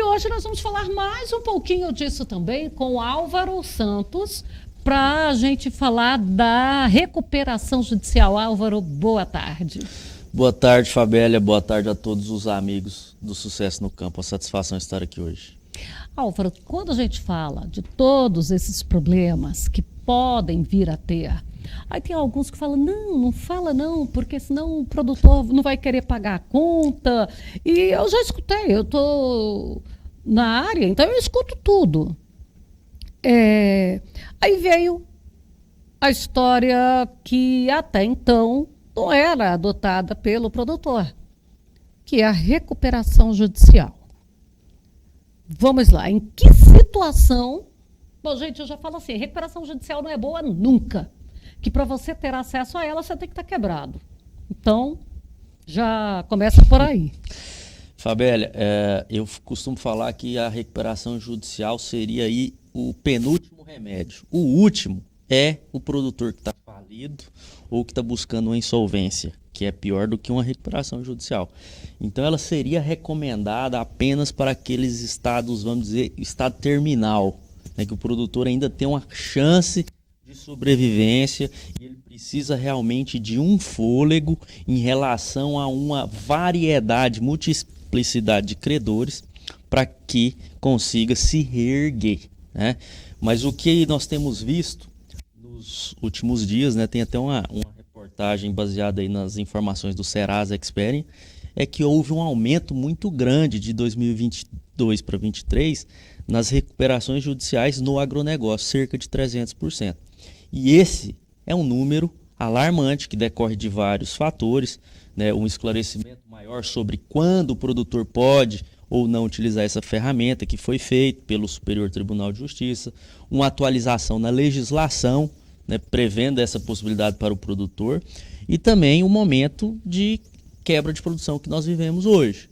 hoje nós vamos falar mais um pouquinho disso também com Álvaro Santos, para a gente falar da recuperação judicial. Álvaro, boa tarde. Boa tarde, Fabélia. Boa tarde a todos os amigos do Sucesso no Campo. A satisfação estar aqui hoje. Álvaro, quando a gente fala de todos esses problemas que podem vir a ter, aí tem alguns que falam, não fala não, porque senão o produtor não vai querer pagar a conta. E eu já escutei, eu estou na área, então eu escuto tudo. Aí veio a história que até então não era adotada pelo produtor, que é a recuperação judicial. Vamos lá, em que situação... Bom, gente, eu já falo assim, recuperação judicial não é boa nunca, que para você ter acesso a ela, você tem que estar quebrado. Então, já começa por aí. Fabélia, eu costumo falar que a recuperação judicial seria aí o penúltimo remédio. O último é o produtor que está falido ou que está buscando uma insolvência, que é pior do que uma recuperação judicial. Então ela seria recomendada apenas para aqueles estados, vamos dizer, estado terminal, né, que o produtor ainda tem uma chance de sobrevivência e ele precisa realmente de um fôlego em relação a uma variedade, multiplicidade de credores para que consiga se reerguer, né? Mas o que nós temos visto nos últimos dias, né, tem até uma reportagem baseada aí nas informações do Serasa Experian, é que houve um aumento muito grande de 2022 para 2023 nas recuperações judiciais no agronegócio, cerca de 300%. E esse é um número alarmante que decorre de vários fatores, né, um esclarecimento maior sobre quando o produtor pode ou não utilizar essa ferramenta que foi feito pelo Superior Tribunal de Justiça, uma atualização na legislação, né, prevendo essa possibilidade para o produtor, e também o momento de quebra de produção que nós vivemos hoje.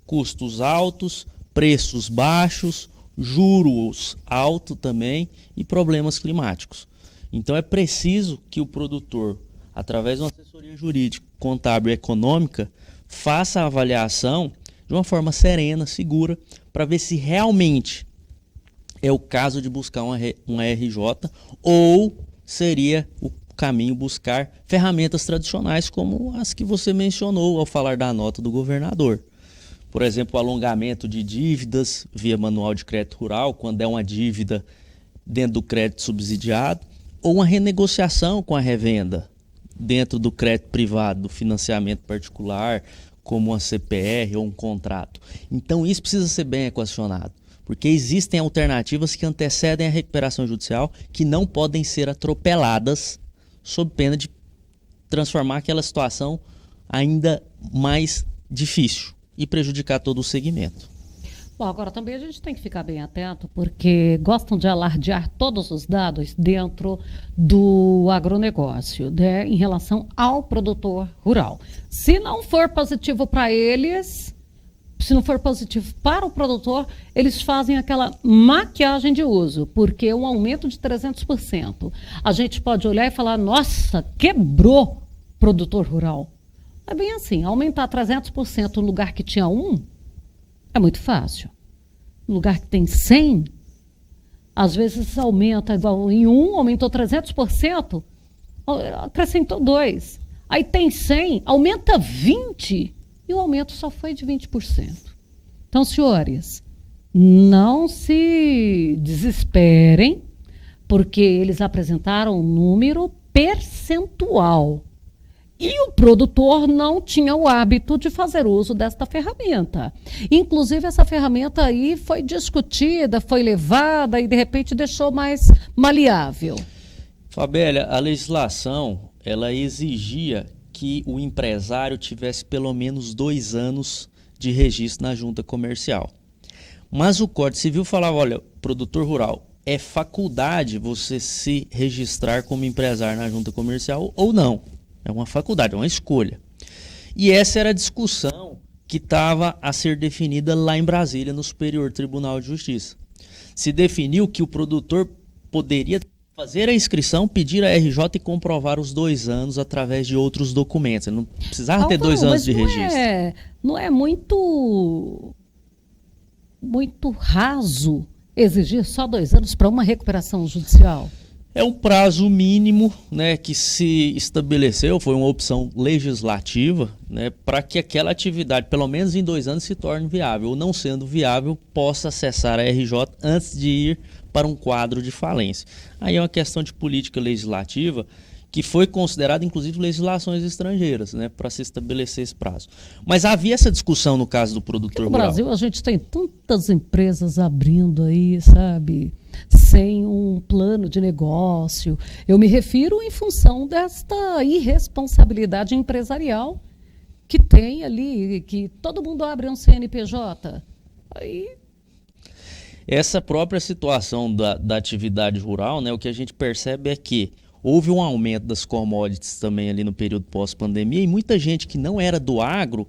Custos altos, preços baixos, juros altos também e problemas climáticos. Então é preciso que o produtor, através de uma assessoria jurídica, contábil e econômica, faça a avaliação de uma forma serena, segura, para ver se realmente é o caso de buscar uma RJ ou seria o caminho buscar ferramentas tradicionais como as que você mencionou ao falar da nota do governador. Por exemplo, o alongamento de dívidas via manual de crédito rural, quando é uma dívida dentro do crédito subsidiado, ou uma renegociação com a revenda dentro do crédito privado, do financiamento particular, como uma CPR ou um contrato. Então isso precisa ser bem equacionado, porque existem alternativas que antecedem a recuperação judicial que não podem ser atropeladas sob pena de transformar aquela situação ainda mais difícil e prejudicar todo o segmento. Bom, agora também a gente tem que ficar bem atento, porque gostam de alardear todos os dados dentro do agronegócio, né, em relação ao produtor rural. Se não for positivo para eles, se não for positivo para o produtor, eles fazem aquela maquiagem de uso, porque um aumento de 300%. A gente pode olhar e falar, nossa, quebrou produtor rural. É bem assim, aumentar 300% no lugar que tinha 1, é muito fácil. No lugar que tem 100, às vezes aumenta igual em 1, aumentou 300%, acrescentou 2. Aí tem 100, aumenta 20 e o aumento só foi de 20%. Então, senhores, não se desesperem, porque eles apresentaram um número percentual. E o produtor não tinha o hábito de fazer uso desta ferramenta. Inclusive, essa ferramenta aí foi discutida, foi levada e, de repente, deixou mais maleável. Fabélia, a legislação, ela exigia que o empresário tivesse pelo menos 2 anos de registro na junta comercial. Mas o Código Civil falava, olha, produtor rural, é faculdade você se registrar como empresário na junta comercial ou não. É uma faculdade, é uma escolha. E essa era a discussão que estava a ser definida lá em Brasília, no Superior Tribunal de Justiça. Se definiu que o produtor poderia fazer a inscrição, pedir a RJ e comprovar os 2 anos através de outros documentos. Ele não precisava ter 2 anos de registro. Não é muito muito raso exigir só 2 anos para uma recuperação judicial? É um prazo mínimo, né, que se estabeleceu, foi uma opção legislativa, né, para que aquela atividade, pelo menos em 2 anos, se torne viável, ou não sendo viável, possa acessar a RJ antes de ir para um quadro de falência. Aí é uma questão de política legislativa que foi considerada, inclusive, legislações estrangeiras, né, para se estabelecer esse prazo. Mas havia essa discussão no caso do produtor no rural. No Brasil a gente tem tantas empresas abrindo aí, sabe, sem um plano de negócio. Eu me refiro em função desta irresponsabilidade empresarial que tem ali, que todo mundo abre um CNPJ. Aí... Essa própria situação da atividade rural, né, o que a gente percebe é que houve um aumento das commodities também ali no período pós-pandemia e muita gente que não era do agro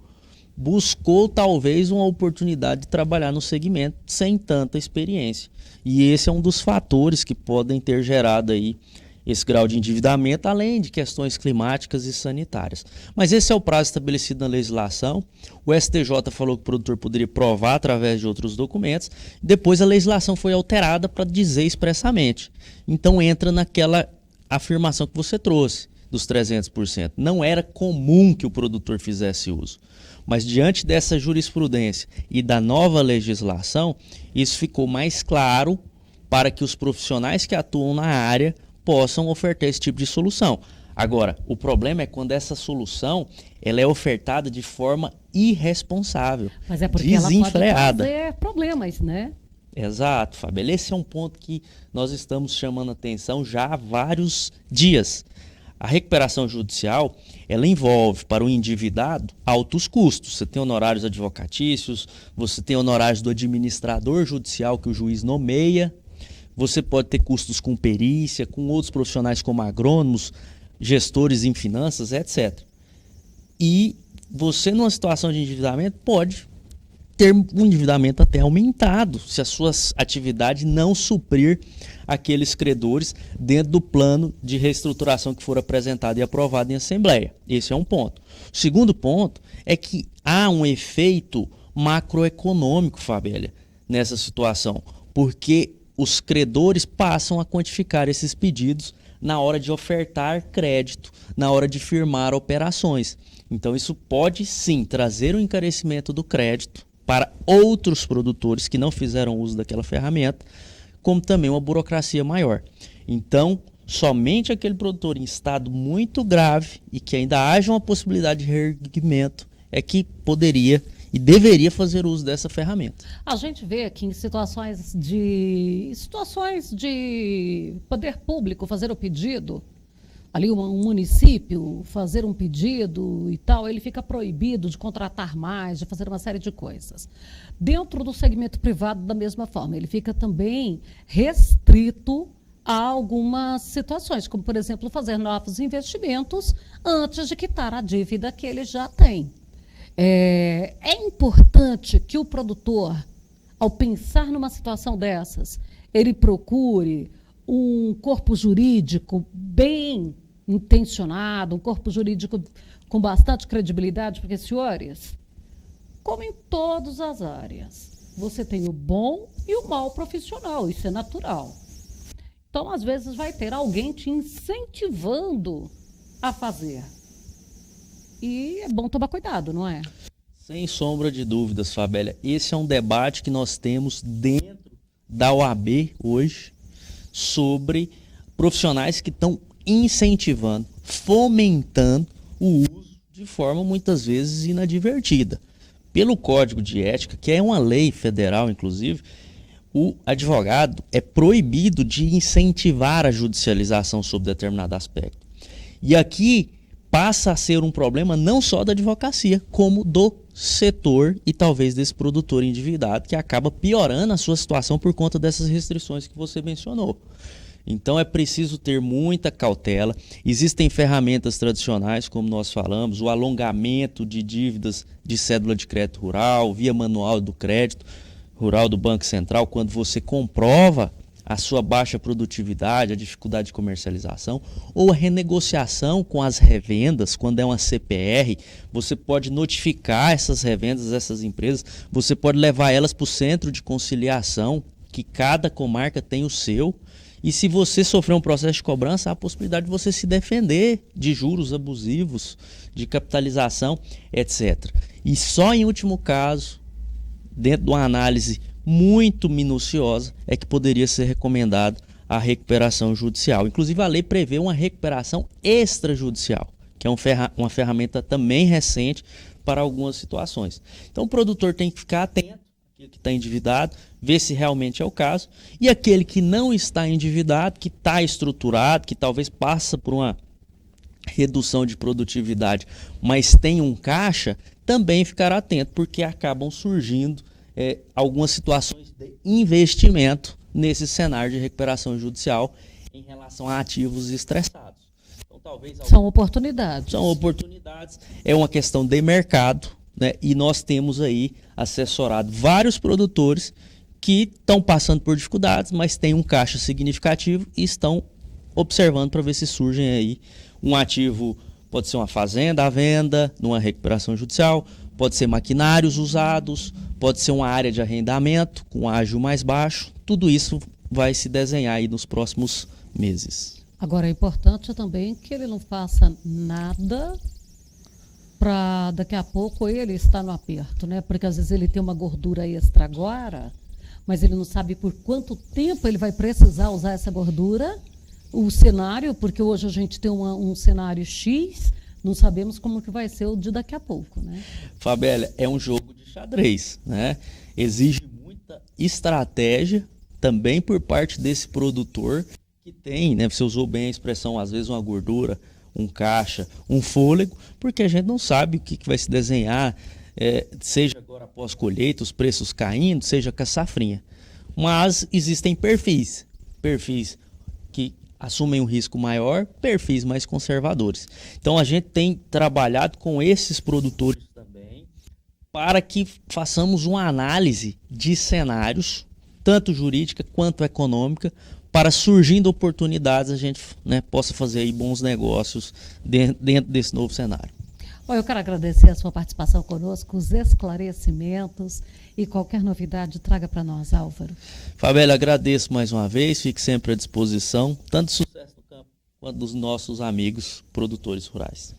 buscou talvez uma oportunidade de trabalhar no segmento sem tanta experiência. E esse é um dos fatores que podem ter gerado aí esse grau de endividamento, além de questões climáticas e sanitárias. Mas esse é o prazo estabelecido na legislação. O STJ falou que o produtor poderia provar através de outros documentos. Depois a legislação foi alterada para dizer expressamente. Então entra naquela afirmação que você trouxe dos 300%. Não era comum que o produtor fizesse uso. Mas diante dessa jurisprudência e da nova legislação, isso ficou mais claro para que os profissionais que atuam na área possam ofertar esse tipo de solução. Agora, o problema é quando essa solução ela é ofertada de forma irresponsável, mas é porque desenfreada. Ela pode trazer problemas, né? Exato, Fábio. Esse é um ponto que nós estamos chamando a atenção já há vários dias. A recuperação judicial, ela envolve para o endividado altos custos. Você tem honorários advocatícios, você tem honorários do administrador judicial que o juiz nomeia, você pode ter custos com perícia, com outros profissionais como agrônomos, gestores em finanças, etc. E você, numa situação de endividamento, pode ter um endividamento até aumentado, se a sua atividade não suprir aqueles credores dentro do plano de reestruturação que for apresentado e aprovado em assembleia. Esse é um ponto. O segundo ponto é que há um efeito macroeconômico, Fabélia, nessa situação, porque os credores passam a quantificar esses pedidos na hora de ofertar crédito, na hora de firmar operações. Então isso pode sim trazer um encarecimento do crédito para outros produtores que não fizeram uso daquela ferramenta, como também uma burocracia maior. Então, somente aquele produtor em estado muito grave e que ainda haja uma possibilidade de reerguimento é que poderia e deveria fazer uso dessa ferramenta. A gente vê que em situações de poder público fazer o pedido, ali um município fazer um pedido e tal, ele fica proibido de contratar mais, de fazer uma série de coisas. Dentro do segmento privado, da mesma forma, ele fica também restrito a algumas situações, como, por exemplo, fazer novos investimentos antes de quitar a dívida que ele já tem. É importante que o produtor, ao pensar numa situação dessas, ele procure um corpo jurídico bem intencionado, um corpo jurídico com bastante credibilidade, porque, senhores, como em todas as áreas, você tem o bom e o mau profissional, isso é natural. Então, às vezes, vai ter alguém te incentivando a fazer. E é bom tomar cuidado, não é? Sem sombra de dúvidas, Fabélia. Esse é um debate que nós temos dentro da OAB hoje, sobre profissionais que estão incentivando, fomentando o uso de forma muitas vezes inadvertida. Pelo Código de Ética, que é uma lei federal, inclusive, o advogado é proibido de incentivar a judicialização sobre determinado aspecto. E aqui passa a ser um problema não só da advocacia, como do setor e talvez desse produtor endividado, que acaba piorando a sua situação por conta dessas restrições que você mencionou. Então é preciso ter muita cautela. Existem ferramentas tradicionais, como nós falamos, o alongamento de dívidas de cédula de crédito rural, via manual do crédito rural do Banco Central, quando você comprova a sua baixa produtividade, a dificuldade de comercialização, ou a renegociação com as revendas, quando é uma CPR, você pode notificar essas revendas, essas empresas, você pode levar elas para o centro de conciliação, que cada comarca tem o seu, e se você sofrer um processo de cobrança, há a possibilidade de você se defender de juros abusivos, de capitalização, etc. E só em último caso, dentro de uma análise muito minuciosa, é que poderia ser recomendado a recuperação judicial. Inclusive, a lei prevê uma recuperação extrajudicial, que é uma ferramenta também recente para algumas situações. Então, o produtor tem que ficar atento àquele que está endividado, ver se realmente é o caso, e aquele que não está endividado, que está estruturado, que talvez passa por uma redução de produtividade, mas tem um caixa, também ficar atento, porque acabam surgindo algumas situações de investimento nesse cenário de recuperação judicial em relação a ativos estressados. Então, talvez são oportunidades. São oportunidades, é uma questão de mercado, né? E nós temos aí assessorado vários produtores que estão passando por dificuldades, mas têm um caixa significativo e estão observando para ver se surgem aí um ativo, pode ser uma fazenda à venda, numa recuperação judicial, pode ser maquinários usados, pode ser uma área de arrendamento com ágio mais baixo. Tudo isso vai se desenhar aí nos próximos meses. Agora, é importante também que ele não faça nada para daqui a pouco ele estar no aperto, né? Porque às vezes ele tem uma gordura extra agora, mas ele não sabe por quanto tempo ele vai precisar usar essa gordura. O cenário, porque hoje a gente tem um cenário X, não sabemos como que vai ser o de daqui a pouco, né? Fabélia, é um jogo de xadrez, né? Exige muita estratégia também por parte desse produtor que tem, né? Você usou bem a expressão, às vezes uma gordura, um caixa, um fôlego, porque a gente não sabe o que vai se desenhar, seja agora após colheita, os preços caindo, seja com a safrinha. Mas existem perfis que assumem um risco maior, perfis mais conservadores. Então a gente tem trabalhado com esses produtores também para que façamos uma análise de cenários, tanto jurídica quanto econômica, para surgindo oportunidades a gente, né, possa fazer aí bons negócios dentro desse novo cenário. Bom, eu quero agradecer a sua participação conosco, os esclarecimentos e qualquer novidade traga para nós, Álvaro. Fabélia, agradeço mais uma vez, fique sempre à disposição, tanto sucesso no campo quanto dos nossos amigos produtores rurais.